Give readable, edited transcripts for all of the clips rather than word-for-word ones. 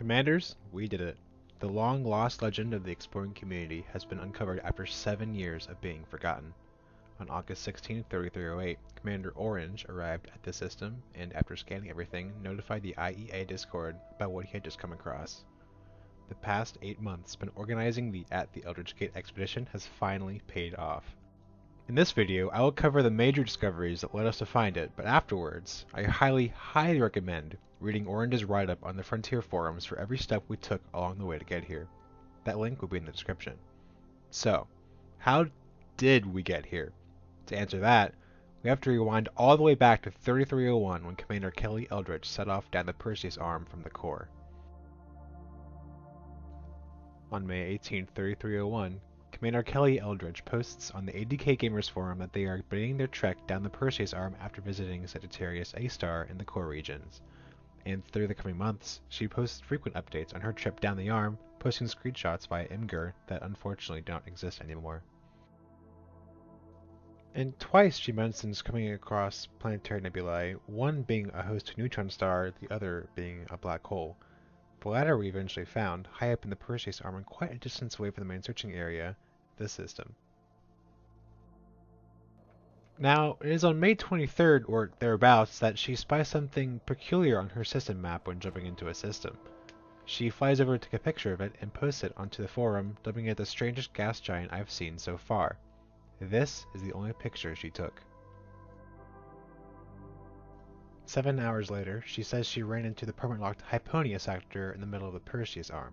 Commanders, we did it. The long-lost legend of the exploring community has been uncovered after 7 years of being forgotten. On August 16, 3308, Commander Orange arrived at the system and, after scanning everything, notified the IEA Discord about what he had just come across. The past 8 months spent organizing the At the Eldridge Gate expedition has finally paid off. In this video, I will cover the major discoveries that led us to find it, but afterwards, I highly recommend reading Orange's write-up on the Frontier forums for every step we took along the way to get here. That link will be in the description. So, how did we get here? To answer that, we have to rewind all the way back to 3301 when Commander Kelly Eldridge set off down the Perseus arm from the core. On May 18, 3301, Commander Kelly Eldridge posts on the ADK Gamers forum that they are beginning their trek down the Perseus arm after visiting Sagittarius A* in the core regions. And through the coming months, she posts frequent updates on her trip down the arm, posting screenshots via Imgur that unfortunately don't exist anymore. And twice she mentions coming across planetary nebulae, one being a host neutron star, the other being a black hole. The latter we eventually found, high up in the Perseus arm and quite a distance away from the main searching area, the system. Now, it is on May 23rd or thereabouts that she spies something peculiar on her system map when jumping into a system. She flies over to take a picture of it and posts it onto the forum, dubbing it the strangest gas giant I've seen so far. This is the only picture she took. 7 hours later, she says she ran into the permanent-locked Hyponia sector in the middle of the Perseus arm.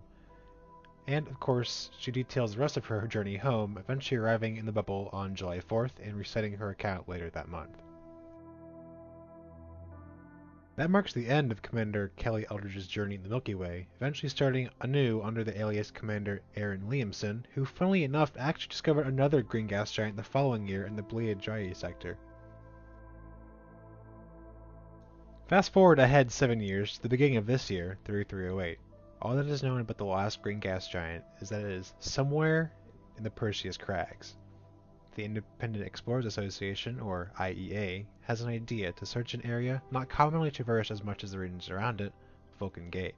And, of course, she details the rest of her journey home, eventually arriving in the bubble on July 4th and resetting her account later that month. That marks the end of Commander Kelly Eldridge's journey in the Milky Way, eventually starting anew under the alias Commander Aaron Liamson, who funnily enough actually discovered another green gas giant the following year in the Pleiadiae sector. Fast forward ahead 7 years to the beginning of this year, 3308. All that is known about the last green gas giant is that it is somewhere in the Perseus Crags. The Independent Explorers Association, or IEA, has an idea to search an area not commonly traversed as much as the regions around it, Vulcan Gate,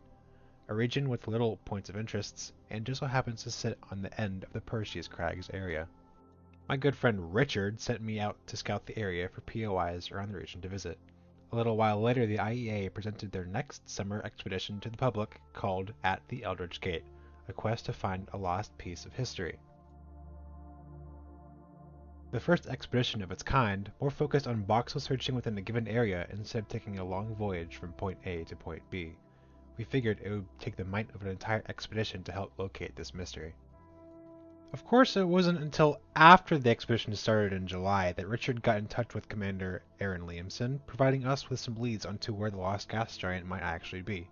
a region with little points of interest, and just so happens to sit on the end of the Perseus Crags area. My good friend Richard sent me out to scout the area for POIs around the region to visit. A little while later, the IEA presented their next summer expedition to the public called At the Eldridge Gate, a quest to find a lost piece of history. The first expedition of its kind, more focused on voxel searching within a given area instead of taking a long voyage from point A to point B. We figured it would take the might of an entire expedition to help locate this mystery. Of course, it wasn't until after the expedition started in July that Richard got in touch with Commander Aaron Liamson, providing us with some leads onto where the lost gas giant might actually be.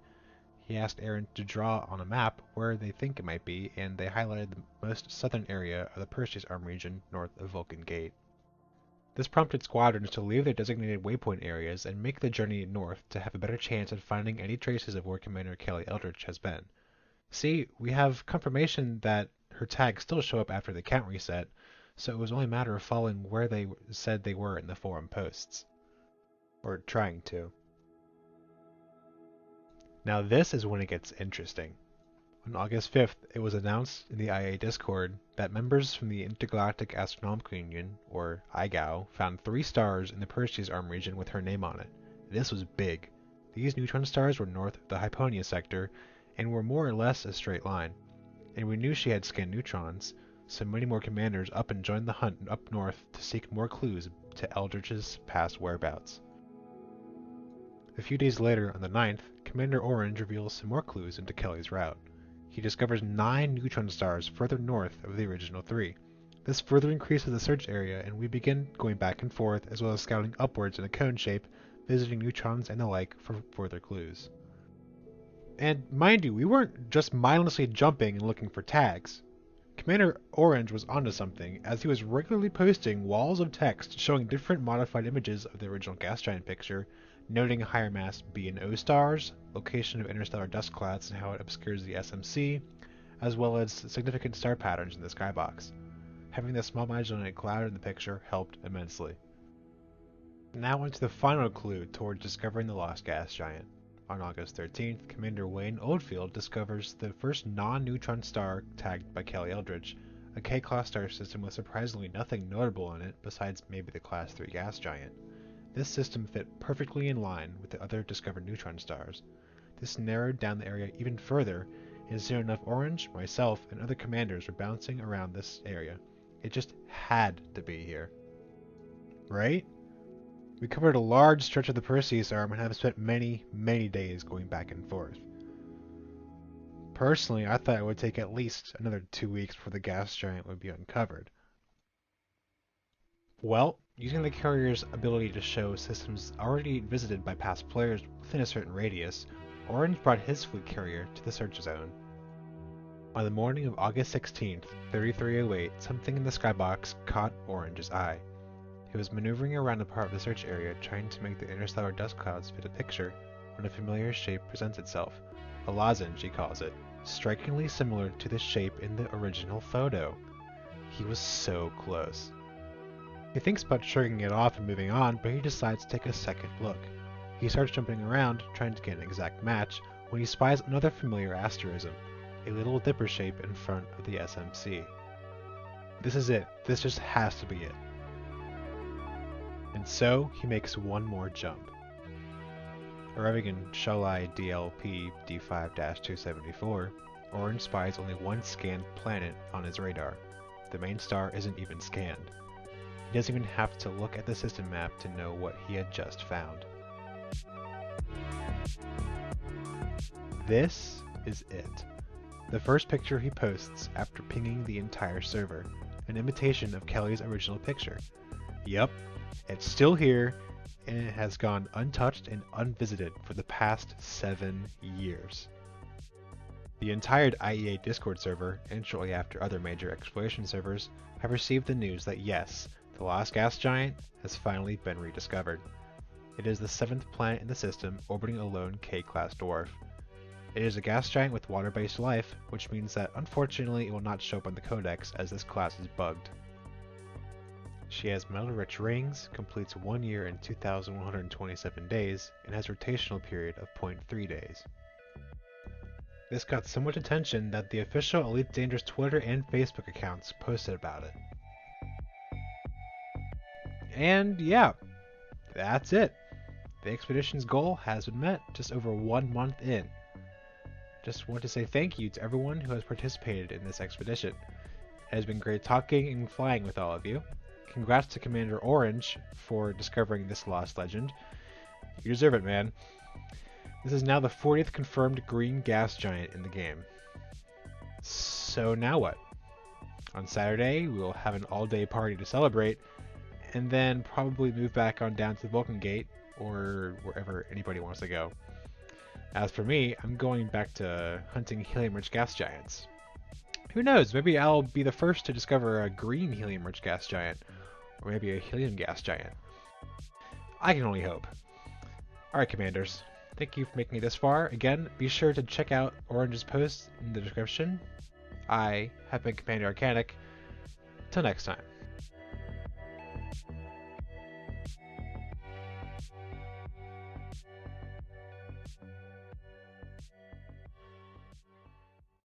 He asked Aaron to draw on a map where they think it might be, and they highlighted the most southern area of the Perseus arm region north of Vulcan Gate. This prompted squadrons to leave their designated waypoint areas and make the journey north to have a better chance at finding any traces of where Commander Kelly Eldridge has been. See, we have confirmation that her tags still show up after the count reset, so it was only a matter of following where they said they were in the forum posts. Or trying to. Now this is when it gets interesting. On August 5th, it was announced in the IA Discord that members from the Intergalactic Astronomical Union, or IGAU, found 3 stars in the Perseus arm region with her name on it. This was big. These neutron stars were north of the Hyponia sector, and were more or less a straight line. And we knew she had scanned neutrons, so many more commanders up and joined the hunt up north to seek more clues to Eldridge's past whereabouts. A few days later, on the 9th, Commander Orange reveals some more clues into Kelly's route. He discovers 9 neutron stars further north of the original 3. This further increases the search area, and we begin going back and forth as well as scouting upwards in a cone shape, visiting neutrons and the like for further clues. And mind you, we weren't just mindlessly jumping and looking for tags. Commander Orange was onto something, as he was regularly posting walls of text showing different modified images of the original gas giant picture, noting higher mass B and O stars, location of interstellar dust clouds and how it obscures the SMC, as well as significant star patterns in the skybox. Having the small marginal cloud in the picture helped immensely. Now onto the final clue towards discovering the lost gas giant. On August 13th, Commander Wayne Oldfield discovers the first non-neutron star tagged by Kelly Eldridge, a K-class star system with surprisingly nothing notable in it besides maybe the Class 3 gas giant. This system fit perfectly in line with the other discovered neutron stars. This narrowed down the area even further, and soon enough Orange, myself, and other commanders were bouncing around this area. It just had to be here. Right? We covered a large stretch of the Perseus arm and have spent many, many days going back and forth. Personally, I thought it would take at least another 2 weeks before the gas giant would be uncovered. Well, using the carrier's ability to show systems already visited by past players within a certain radius, Orange brought his fleet carrier to the search zone. On the morning of August 16th, 3308, something in the skybox caught Orange's eye. He was maneuvering around a part of the search area trying to make the interstellar dust clouds fit a picture when a familiar shape presents itself. A lozenge, he calls it, strikingly similar to the shape in the original photo. He was so close. He thinks about shrugging it off and moving on, but he decides to take a second look. He starts jumping around, trying to get an exact match, when he spies another familiar asterism, a little dipper shape in front of the SMC. This is it. This just has to be it. And so, he makes one more jump. Arriving in Shalai DLP D5-274, Orange spies only one scanned planet on his radar. The main star isn't even scanned. He doesn't even have to look at the system map to know what he had just found. This is it. The first picture he posts after pinging the entire server, an imitation of Kelly's original picture. Yup, it's still here, and it has gone untouched and unvisited for the past 7 years. The entire IEA Discord server, and shortly after other major exploration servers, have received the news that yes, the lost gas giant has finally been rediscovered. It is the 7th planet in the system orbiting a lone K-class dwarf. It is a gas giant with water-based life, which means that unfortunately it will not show up on the codex as this class is bugged. She has metal-rich rings, completes 1 year and 2,127 days, and has a rotational period of 0.3 days. This got so much attention that the official Elite Dangerous Twitter and Facebook accounts posted about it. And yeah, that's it. The expedition's goal has been met just over 1 month in. Just want to say thank you to everyone who has participated in this expedition. It has been great talking and flying with all of you. Congrats to Commander Orange for discovering this lost legend. You deserve it, man. This is now the 40th confirmed green gas giant in the game. So now what? On Saturday, we will have an all-day party to celebrate, and then probably move back on down to the Vulcan Gate, or wherever anybody wants to go. As for me, I'm going back to hunting helium-rich gas giants. Who knows, maybe I'll be the first to discover a green helium-rich gas giant, or maybe a helium gas giant. I can only hope. Alright, Commanders, thank you for making it this far. Again, be sure to check out Orange's post in the description. I have been Commander Arcanic. Till next time.